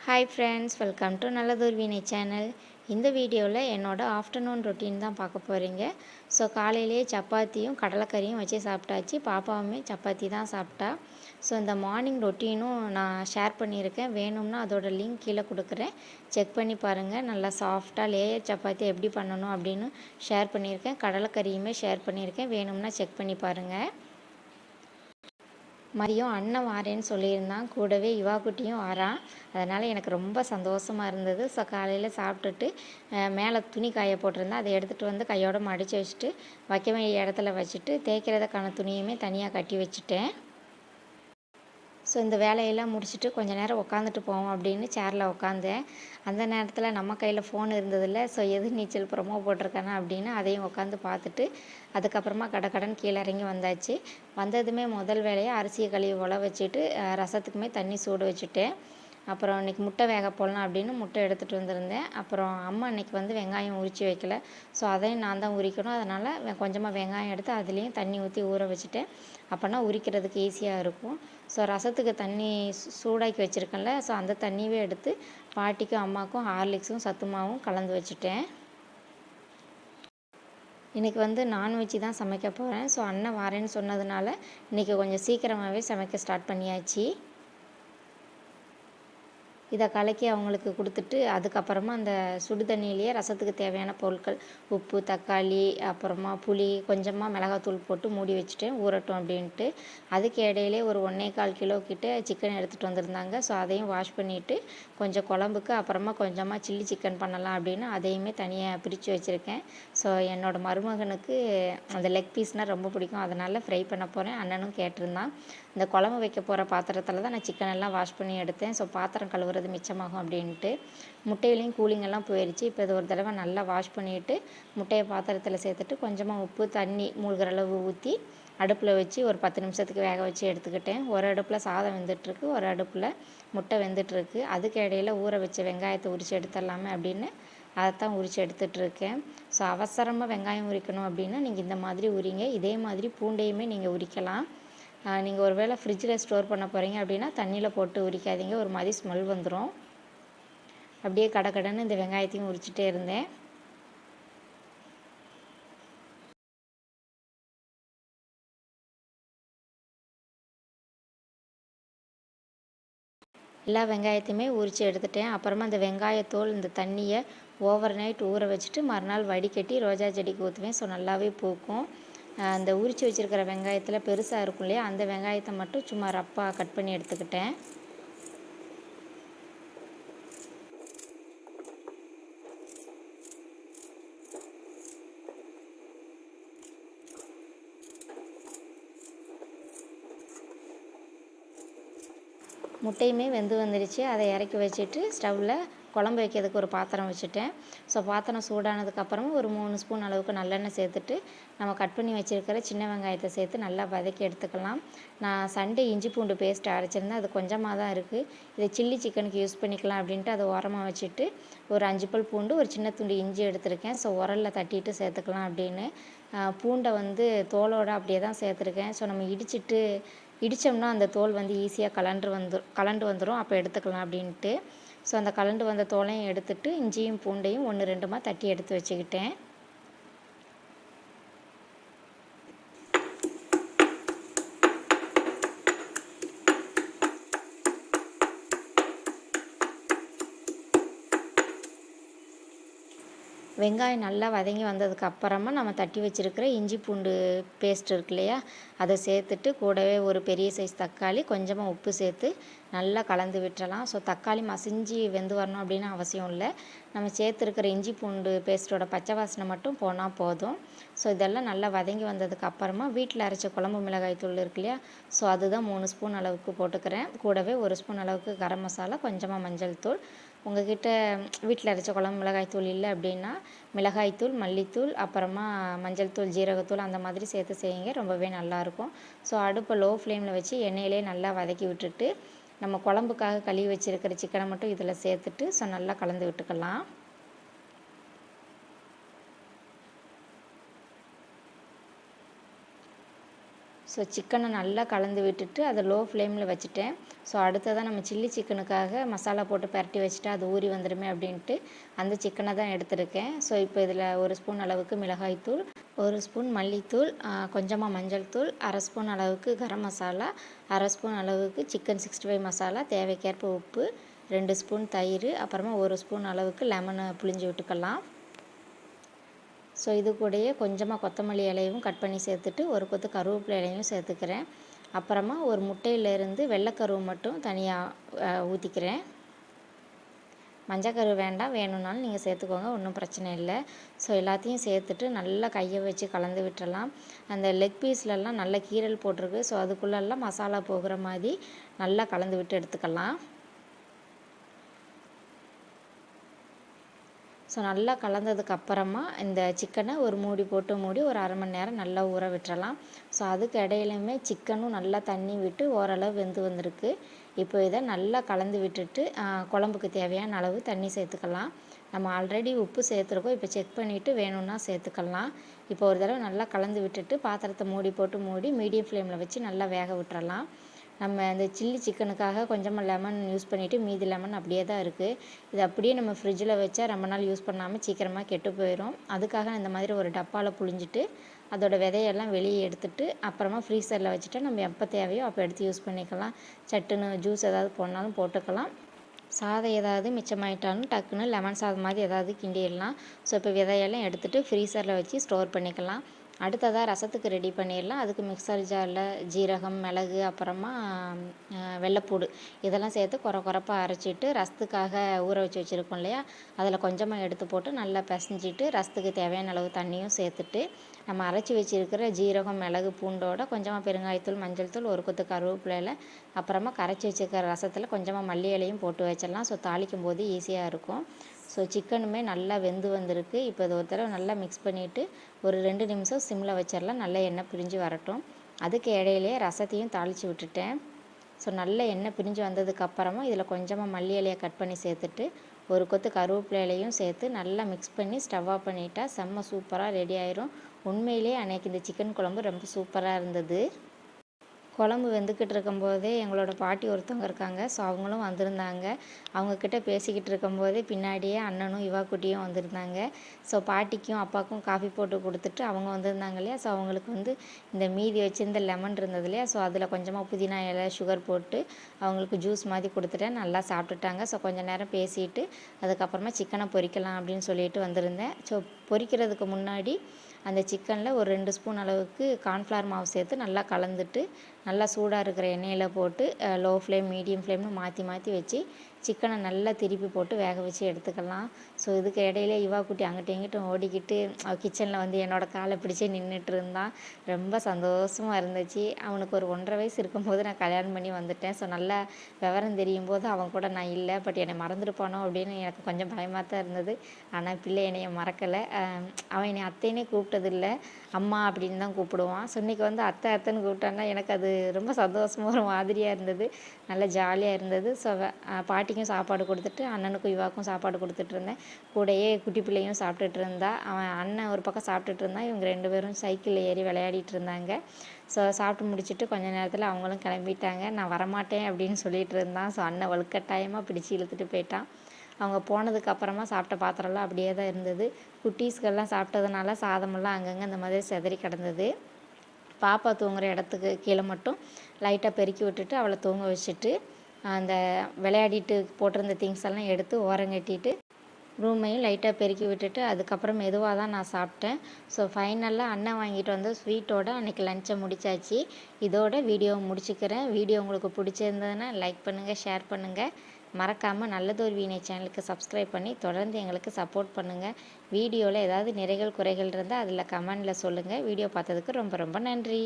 Hi friends, welcome to Nallathor Veenai channel. இந்த வீடியோவில் என்னோடய ஆஃப்டர்நூன் ரொட்டீன் தான் பார்க்க போகிறீங்க. ஸோ காலையிலேயே சப்பாத்தியும் கடலைக்கறியும் வச்சு சாப்பிட்டாச்சு. பாப்பாவுமே சப்பாத்தி தான் சாப்பிட்டா. ஸோ இந்த மார்னிங் ரொட்டீனும் நான் ஷேர் பண்ணியிருக்கேன். வேணும்னா அதோட லிங்க் கீழே கொடுக்குறேன், செக் பண்ணி பாருங்கள். நல்லா சாஃப்டாக லேயர் சப்பாத்தி எப்படி பண்ணணும் அப்படின்னு ஷேர் பண்ணியிருக்கேன். கடலைக்கறியுமே ஷேர் பண்ணியிருக்கேன், வேணும்னா செக் பண்ணி பாருங்கள். மதியம் அண்ணன் வாரேன்னு சொல்லியிருந்தான், கூடவே யுவா குட்டியும் வாரான். அதனால் எனக்கு ரொம்ப சந்தோஷமாக இருந்தது. ஸோ காலையில் சாப்பிட்டுட்டு மேலே துணி காய போட்டிருந்தேன், அதை எடுத்துகிட்டு வந்து கையோடு மடித்து வச்சுட்டு வைக்க வேண்டிய இடத்துல வச்சுட்டு தேய்க்கிறதுக்கான துணியுமே தனியாக கட்டி வச்சுட்டேன். ஸோ இந்த வேலையெல்லாம் முடிச்சுட்டு கொஞ்சம் நேரம் உட்காந்துட்டு போவோம் அப்படின்னு சேரில் உட்காந்தேன். அந்த நேரத்தில் நம்ம கையில் ஃபோன் இருந்ததில்ல. ஸோ எது நீச்சல் ப்ரொமோ போட்டிருக்கானே அப்படின்னு அதையும் உட்காந்து பார்த்துட்டு அதுக்கப்புறமா கடகடன்னு கீழே இறங்கி வந்தாச்சு. வந்ததுமே முதல் வேலையாக அரிசியை கழுவி உல வச்சுட்டு ரசத்துக்குமே தண்ணி சூடு வச்சுட்டேன். அப்புறம் இன்றைக்கி முட்டை வேக போடலாம் அப்படின்னு முட்டை எடுத்துகிட்டு வந்திருந்தேன். அப்புறம் அம்மா இன்றைக்கி வந்து வெங்காயம் உரித்து வைக்கல. ஸோ அதையும் நான் தான் உரிக்கணும். அதனால் கொஞ்சமாக வெங்காயம் எடுத்து அதுலேயும் தண்ணி ஊற்றி ஊற வச்சுட்டேன். அப்போனா உரிக்கிறதுக்கு ஈஸியாக இருக்கும். ஸோ ரசத்துக்கு தண்ணி சூடாக்கி வச்சுருக்கேன்ல, ஸோ அந்த தண்ணியவே எடுத்து பாட்டிக்கும் அம்மாவுக்கும் ஹார்லிக்ஸும் சத்துமாவும் கலந்து வச்சுட்டேன். இன்றைக்கி வந்து நான்வெஜ் தான் சமைக்க போகிறேன். ஸோ அண்ணன் வாரேன்னு சொன்னதுனால இன்றைக்கி கொஞ்சம் சீக்கிரமாகவே சமைக்க ஸ்டார்ட் பண்ணியாச்சு. இதை கலக்கி அவங்களுக்கு கொடுத்துட்டு அதுக்கப்புறமா அந்த சுடு தண்ணியிலேயே ரசத்துக்கு தேவையான பொருட்கள் உப்பு, தக்காளி, அப்புறமா புளி, கொஞ்சமாக மிளகாத்தூள் போட்டு மூடி வச்சுட்டேன் ஊறட்டும் அப்படின்ட்டு. அதுக்கு இடையிலே ஒரு 1.25 கிலோ கிட்ட சிக்கன் எடுத்துகிட்டு வந்திருந்தாங்க. ஸோ அதையும் வாஷ் பண்ணிவிட்டு கொஞ்சம் குழம்புக்கு அப்புறமா கொஞ்சமாக சில்லி சிக்கன் பண்ணலாம் அப்படின்னு அதையுமே தனியாக பிரித்து வச்சுருக்கேன். ஸோ என்னோடய மருமகனுக்கு அந்த லெக் பீஸ்னால் ரொம்ப பிடிக்கும், அதனால் ஃப்ரை பண்ண போகிறேன். அண்ணனும் கேட்டிருந்தான். இந்த குழம்பு வைக்க போகிற பாத்திரத்தில் தான் நான் சிக்கன் எல்லாம் வாஷ் பண்ணி எடுத்தேன். ஸோ பாத்திரம் கழுவுறது மிச்சமாகும் அப்படின்ட்டு. முட்டையிலையும் கூலிங்கெல்லாம் போயிடுச்சு. இப்போ இது ஒரு தடவை நல்லா வாஷ் பண்ணிவிட்டு முட்டையை பாத்திரத்தில் சேர்த்துட்டு கொஞ்சமாக உப்பு, தண்ணி மூழ்கிற அளவு ஊற்றி அடுப்பில் வச்சு ஒரு 10 நிமிஷத்துக்கு வேக வச்சு எடுத்துக்கிட்டேன். ஒரு அடுப்பில் சாதம் வெந்துட்டுருக்கு, ஒரு அடுப்பில் முட்டை வெந்துட்டுருக்கு. அதுக்கு இடையில ஊற வச்ச வெங்காயத்தை உரித்து எடுத்துடலாமே அப்படின்னு அதைத்தான் உரித்து எடுத்துகிட்ருக்கேன். ஸோ அவசரமாக வெங்காயம் உரிக்கணும் அப்படின்னா நீங்கள் இந்த மாதிரி உரிங்க. இதே மாதிரி பூண்டையுமே நீங்கள் உரிக்கலாம். நீங்கள் ஒரு வேளை ஃப்ரிட்ஜில் ஸ்டோர் பண்ண போகிறீங்க அப்படின்னா தண்ணியில் போட்டு உரிக்காதீங்க, ஒரு மாதிரி ஸ்மெல் வந்துடும். அப்படியே கடகடன்னு இந்த வெங்காயத்தையும் உரிச்சிட்டே இருந்தேன். எல்லா வெங்காயத்தையுமே உரித்து எடுத்துட்டேன். அப்புறமா அந்த வெங்காயத்தோல் இந்த தண்ணியை ஓவர் நைட் ஊற வச்சுட்டு மறுநாள் வடிகட்டி ரோஜா செடிக்கு ஊற்றுவேன். ஸோ நல்லாவே பூக்கும். அந்த உரித்து வச்சுருக்கிற வெங்காயத்தில் பெருசாக இருக்கும் இல்லையா, அந்த வெங்காயத்தை மட்டும் சும்மா ரப்பாக கட் பண்ணி எடுத்துக்கிட்டேன். முட்டையுமே வெந்து வந்துடுச்சு. அதை இறக்கி வச்சுட்டு ஸ்டவ்வில் குழம்பு வைக்கிறதுக்கு ஒரு பாத்திரம் வச்சுட்டேன். ஸோ பாத்திரம் சூடானதுக்கப்புறமா ஒரு 3 ஸ்பூன் அளவுக்கு நல்லெண்ணெய் சேர்த்துட்டு நம்ம கட் பண்ணி வச்சுருக்கிற சின்ன வெங்காயத்தை சேர்த்து நல்லா வதக்கி எடுத்துக்கலாம். நான் சண்டே இஞ்சி பூண்டு பேஸ்ட் அரைச்சிருந்தேன், அது கொஞ்சமாக தான் இருக்குது. இதை சில்லி சிக்கனுக்கு யூஸ் பண்ணிக்கலாம் அப்படின்ட்டு அதை ஓரமாக வச்சுட்டு ஒரு 5 பல் பூண்டு, ஒரு சின்ன துண்டு இஞ்சி எடுத்திருக்கேன். ஸோ உரலில் தட்டிட்டு சேர்த்துக்கலாம் அப்படின்னு. பூண்டை வந்து தோலோடு அப்படியே தான் சேர்த்துருக்கேன். ஸோ நம்ம இடித்தோம்னா அந்த தோல் வந்து ஈஸியாக கலண்டு வந்துடும், அப்போ எடுத்துக்கலாம் அப்படின்ட்டு. ஸோ அந்த கலண்டு வந்த தோலையும் எடுத்துட்டு இஞ்சியும் பூண்டையும் 1, 2மா தட்டி எடுத்து வச்சுக்கிட்டேன். வெங்காயம் நல்லா வதங்கி வந்ததுக்கு அப்புறமா நம்ம தட்டி வச்சுருக்கிற இஞ்சி பூண்டு பேஸ்ட் இருக்கு இல்லையா, அதை சேர்த்துட்டு கூடவே ஒரு பெரிய சைஸ் தக்காளி, கொஞ்சமாக உப்பு சேர்த்து நல்லா கலந்து விட்டுறலாம். ஸோ தக்காளி மசிஞ்சு வெந்து வரணும் அப்படின்னு அவசியம் இல்லை. நம்ம சேர்த்துருக்கிற இஞ்சி பூண்டு பேஸ்ட்டோட பச்சை வாசனை மட்டும் போனால் போதும். ஸோ இதெல்லாம் நல்லா வதங்கி வந்ததுக்கு அப்புறமா வீட்டில் அரைச்ச குழம்பு மிளகாய் தூள் இருக்கு இல்லையா, ஸோ அதுதான் 3 ஸ்பூன் அளவுக்கு போட்டுக்கிறேன். கூடவே 1 ஸ்பூன் அளவுக்கு கரம் மசாலா, கொஞ்சமாக மஞ்சள் தூள். உங்கள்கிட்ட வீட்டில் அரைச்ச குழம்பு மிளகாய் தூள் இல்லை அப்படின்னா மிளகாய்த்தூள், மல்லித்தூள், அப்புறமா மஞ்சள் தூள், ஜீரகத்தூள் அந்த மாதிரி சேர்த்து செய்யுங்க, ரொம்பவே நல்லாயிருக்கும். ஸோ அடுப்பை லோ ஃப்ளேமில் வச்சு எண்ணெயிலே நல்லா வதக்கி விட்டுட்டு நம்ம குழம்புக்காக கழுவி வச்சுருக்கிற சிக்கனை மட்டும் இதில் சேர்த்துட்டு ஸோ நல்லா கலந்து விட்டுக்கலாம். ஸோ சிக்கனை நல்லா கலந்து விட்டுட்டு அதை லோ ஃப்ளேமில் வச்சுட்டேன். ஸோ அடுத்ததான் நம்ம சில்லி சிக்கனுக்காக மசாலா போட்டு பரட்டி வச்சுட்டு அது ஊறி வந்துடுமே அப்படின்ட்டு அந்த சிக்கனை தான் எடுத்திருக்கேன். ஸோ இப்போ இதில் 1 ஸ்பூன் அளவுக்கு மிளகாய்த்தூள், 1 ஸ்பூன் மல்லித்தூள், கொஞ்சமாக மஞ்சள் தூள், 1/2 ஸ்பூன் அளவுக்கு கரம் மசாலா, 1/2 ஸ்பூன் அளவுக்கு சிக்கன் 65 மசாலா, தேவைக்கேற்ப உப்பு, 2 ஸ்பூன் தயிர், அப்புறமா 1 ஸ்பூன் அளவுக்கு லெமனை புழிஞ்சு விட்டுக்கலாம். ஸோ இது கூடயே கொஞ்சமாக கொத்தமல்லி இலையும் கட் பண்ணி சேர்த்துட்டு ஒரு கொத்து கருவேப்பிலை இலையும் சேர்த்துக்கிறேன். அப்புறமா ஒரு முட்டையிலேருந்து வெள்ளைக்கருவு மட்டும் தனியாக ஊற்றிக்கிறேன். மஞ்சக்கரு வேண்டாம், வேணும்னாலும் நீங்கள் சேர்த்துக்கோங்க, ஒன்றும் பிரச்சனை இல்லை. ஸோ எல்லாத்தையும் சேர்த்துட்டு நல்லா கையை வச்சு கலந்து விட்டுறலாம். அந்த லெக் பீஸ்லலாம் நல்ல கீரல் போட்டிருக்கு. ஸோ அதுக்குள்ளெல்லாம் மசாலா போகிற மாதிரி நல்லா கலந்து விட்டு எடுத்துக்கலாம். ஸோ நல்லா கலந்ததுக்கப்புறமா இந்த சிக்கனை ஒரு மூடி போட்டு மூடி ஒரு 1/2 மணி நேரம் நல்லா ஊற விட்டுறலாம். ஸோ அதுக்கு இடையிலுமே சிக்கனும் நல்லா தண்ணி விட்டு ஓரளவு வெந்து வந்திருக்கு. இப்போ இதை நல்லா கலந்து விட்டுட்டு குழம்புக்கு தேவையான அளவு தண்ணி சேர்த்துக்கலாம். நம்ம ஆல்ரெடி உப்பு சேர்த்துருக்கோம். இப்போ செக் பண்ணிவிட்டு வேணும்னா சேர்த்துக்கலாம். இப்போ ஒரு தடவை நல்லா கலந்து விட்டுட்டு பாத்திரத்தை மூடி போட்டு மூடி மீடியம் ஃப்ளேமில் வச்சு நல்லா வேக விட்டுறலாம். நம்ம இந்த சில்லி சிக்கனுக்காக கொஞ்சமாக லெமன் யூஸ் பண்ணிவிட்டு மீதி லெமன் அப்படியே தான் இருக்குது. இது அப்படியே நம்ம ஃப்ரிட்ஜில் வச்சா ரொம்ப நாள் யூஸ் பண்ணாமல் சீக்கிரமாக கெட்டு போயிடும். அதுக்காக இந்த மாதிரி ஒரு டப்பாவில் புழிஞ்சிட்டு அதோட விதையெல்லாம் வெளியே எடுத்துட்டு அப்புறமா ஃப்ரீசரில் வச்சுட்டா நம்ம எப்போ தேவையோ அப்போ எடுத்து யூஸ் பண்ணிக்கலாம். சட்டுன்னு ஜூஸ் ஏதாவது போடனாலும் போட்டுக்கலாம். சாதம் ஏதாவது மிச்சமாயிட்டாலும் டக்குன்னு லெமன் சாதம் மாதிரி ஏதாவது கிண்டிடலாம். ஸோ இப்போ விதையெல்லாம் எடுத்துகிட்டு ஃப்ரீசரில் வச்சு ஸ்டோர் பண்ணிக்கலாம். அடுத்ததாக ரசத்துக்கு ரெடி பண்ணிடலாம். அதுக்கு மிக்சர் ஜாரில் ஜீரகம், மிளகு, அப்புறமா வெள்ளைப்பூடு இதெல்லாம் சேர்த்து கொரப்பாக அரைச்சிட்டு ரசத்துக்காக ஊற வச்சு வச்சுருக்கோம் இல்லையா, அதில் கொஞ்சமாக எடுத்து போட்டு நல்லா பிசைஞ்சிட்டு ரசத்துக்கு தேவையான அளவு தண்ணியும் சேர்த்துட்டு நம்ம அரைச்சி வச்சுருக்கிற ஜீரகம், மிளகு, பூண்டோட கொஞ்சமாக பெருங்காயத்தூள், மஞ்சள் தூள், ஒரு கொத்து கருவேப்பிலையில் அப்புறமா கரைச்சி வச்சுருக்கிற ரசத்தில் கொஞ்சமாக மல்லி இலையும் போட்டு வச்சிடலாம். ஸோ தாளிக்கும் போது ஈஸியாக இருக்கும். ஸோ சிக்கனுமே நல்லா வெந்து வந்திருக்கு. இப்போ இது ஒரு தடவை நல்லா மிக்ஸ் பண்ணிவிட்டு ஒரு 2 நிமிஷம் சிம்மில் வச்சிடலாம். நல்லா எண்ணெய் பிரிஞ்சு வரட்டும். அதுக்கு இடையிலேயே ரசத்தையும் தாளித்து விட்டுட்டேன். ஸோ நல்ல எண்ணெய் பிரிஞ்சு வந்ததுக்கப்புறமா இதில் கொஞ்சமாக மல்லி இலையை கட் பண்ணி சேர்த்துட்டு ஒரு கொத்து கருவேப்பிலை இலையும் சேர்த்து நல்லா மிக்ஸ் பண்ணி ஸ்டவ் ஆஃப் பண்ணிட்டா செம்ம சூப்பராக ரெடி ஆயிரும். உண்மையிலேயே அன்றைக்கி இந்த சிக்கன் குழம்பு ரொம்ப சூப்பராக இருந்தது. குழம்பு வெந்துக்கிட்டு இருக்கும்போதே எங்களோட பாட்டி ஒருத்தவங்க இருக்காங்க. ஸோ அவங்களும் வந்திருந்தாங்க. அவங்கக்கிட்ட பேசிக்கிட்டு இருக்கும்போதே பின்னாடியே அண்ணனும் யுவா குட்டியும் வந்திருந்தாங்க. ஸோ பாட்டிக்கும் அப்பாவுக்கும் காஃபி போட்டு கொடுத்துட்டு அவங்க வந்திருந்தாங்க இல்லையா, ஸோ அவங்களுக்கு இந்த மீதி வச்சுருந்த லெமன் இருந்தது இல்லையா, ஸோ அதில் கொஞ்சமாக புதினா இலை, சுகர் போட்டு அவங்களுக்கு ஜூஸ் மாதிரி கொடுத்துட்டேன். நல்லா சாப்பிட்டுட்டாங்க. ஸோ கொஞ்சம் நேரம் பேசிட்டு அதுக்கப்புறமா சிக்கனை பொரிக்கலாம் அப்படின்னு சொல்லிட்டு வந்திருந்தேன். ஸோ பொரிக்கிறதுக்கு முன்னாடி அந்த சிக்கனில் ஒரு 2 ஸ்பூன் அளவுக்கு கார்ன்ஃப்ளவர் மாவு சேர்த்து நல்லா கலந்துட்டு நல்லா சூடாக இருக்கிற எண்ணெயில் போட்டு லோ ஃப்ளேம், மீடியம் ஃப்ளேம்னு மாற்றி மாற்றி வச்சு சிக்கனை நல்லா திருப்பி போட்டு வேக வச்சு எடுத்துக்கலாம். ஸோ இதுக்கு இடையில யுவா குட்டி அங்கிட்டும் இங்கிட்டும் ஓடிக்கிட்டு கிச்சனில் என்னோடய காலை பிடிச்சி நின்றுட்டு இருந்தான். ரொம்ப சந்தோஷமாக இருந்துச்சு. அவனுக்கு ஒரு 1.5 வயசு இருக்கும்போது நான் கல்யாணம் பண்ணி வந்துட்டேன். ஸோ நல்லா விவரம் தெரியும் போது அவன் கூட நான் இல்லை. பட் என்னை மறந்துருப்பானோ அப்படின்னு எனக்கு கொஞ்சம் பயமாக தான் இருந்தது. ஆனால் பிள்ளை என்னைய மறக்கலை. அவன் என்னை அத்தைனே கூப்பிட்டதில்லை, அம்மா அப்படின்னு தான் கூப்பிடுவான். ஸோ இன்றைக்கி அத்தை அத்தைன்னு கூப்பிட்டான்னா எனக்கு அது ரொம்ப சந்தோஷமாக ஒரு மாதிரியாக இருந்தது. நல்லா ஜாலியாக இருந்தது. ஸோ பாட்டிக்கும் சாப்பாடு கொடுத்துட்டு அண்ணனுக்கும் யுவாக்கும் சாப்பாடு கொடுத்துட்டு இருந்தேன். கூடயே குட்டி பிள்ளையும் சாப்பிட்டுட்டு இருந்தா. அவன் அண்ணன் ஒரு பக்கம் சாப்பிட்டுட்டு இருந்தான். இவங்க 2 பேரும் சைக்கிளில் ஏறி விளையாடிட்டு இருந்தாங்க. ஸோ சாப்பிட்டு முடிச்சுட்டு கொஞ்ச நேரத்தில் அவங்களும் கிளம்பிட்டாங்க. நான் வரமாட்டேன் அப்படின்னு சொல்லிட்டு இருந்தான். ஸோ அண்ணன் வலுக்கட்டாயமாக பிடிச்சி இழுத்துட்டு போயிட்டான். அவங்க போனதுக்கப்புறமா சாப்பிட்ட பாத்திரம்லாம் அப்படியே தான் இருந்தது. குட்டீஸ்கெல்லாம் சாப்பிட்டதுனால சாதமெல்லாம் அங்கங்கே இந்த மாதிரி சிதறி கிடந்தது. பாப்பா தூங்குகிற இடத்துக்கு கீழே மட்டும் லைட்டாக பெருக்கி விட்டுட்டு அவளை தூங்க வச்சுட்டு அந்த விளையாடிட்டு போட்டிருந்த திங்ஸ் எல்லாம் எடுத்து ஓரங்கட்டிட்டு ரூமையும் லைட்டாக பெருக்கி விட்டுட்டு அதுக்கப்புறம் மெதுவாக தான் நான் சாப்பிட்டேன். ஸோ ஃபைனலாக அண்ணன் வாங்கிட்டு வந்து ஸ்வீட்டோட அன்றைக்கி லஞ்சை முடித்தாச்சு. இதோட வீடியோவை முடிச்சுக்கிறேன். வீடியோ உங்களுக்கு பிடிச்சிருந்ததுன்னா லைக் பண்ணுங்கள், ஷேர் பண்ணுங்கள். மறக்காமல் நல்லதொரு வீணை சேனலுக்கு சப்ஸ்கிரைப் பண்ணி தொடர்ந்து எங்களுக்கு சப்போர்ட் பண்ணுங்கள். வீடியோவில் ஏதாவது நிறைகள் குறைகள் இருந்தால் அதில் கமெண்டில் சொல்லுங்கள். வீடியோ பார்த்ததுக்கு ரொம்ப ரொம்ப நன்றி.